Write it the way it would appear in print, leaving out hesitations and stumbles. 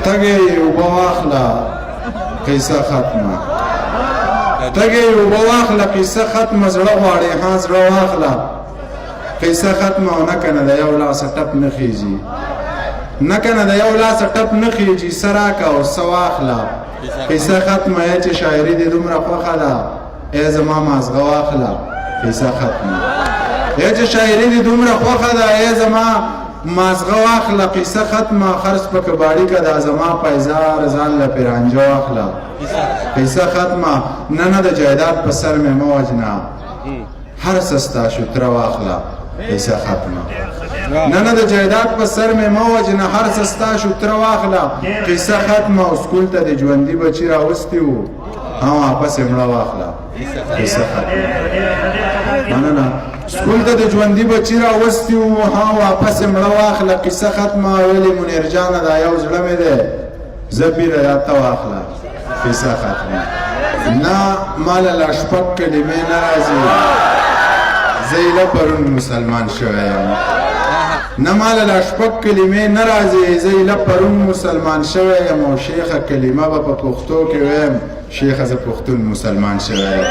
تگی اوبه واخله قصه ختمه تگی اوبه واخله قصه ختمه زړه غواړي ها زړه واخله قصه ختمه او نه کنه د یو لاسه ټپ نه خیږي نه کنه د یو لاسه ټپ نه خیږي څه راکه او څه واخله قصه ختمه ای چې شاعري دې دومره خوښه ده ای زما مازغه واخله قصه ختمه ای چې شاعري دې دومره خوښه ده ای زما مازغه واخله قصه ختمه خرڅ په کباړي که دا زما پیزار ځان له پیرانجه واخله قصه ختمه نه نه د جایداد په سر مې مه وجنه هر څه ستا شتره واخله قصه ختمه نه نه د جایداد په سر مې مه وجنه هر څه ستا شتره واخله قصه ختمه او سکول ته د ژوندي بچي راوستي وو ها واپس یې مړه واخله قصه ختمه مننه سکول ته د ژوندي بچي راوستي وو ها واپس یې مړه واخله قصه ختمه ویلې منیر جانه دا یو زړه مې دی زه پیره یاد ته واخله قصه ختمه نه ماله لا شپږ کلمې نه راځي زه ایله پرون مسلمان شوی یم نه ماله لا شپږ کلمې نه راځي زه ایله پرون مسلمان شوی یم او شیخه کلمه به په پښتو کې ویم شیخه زه پښتون مسلمان شوی یم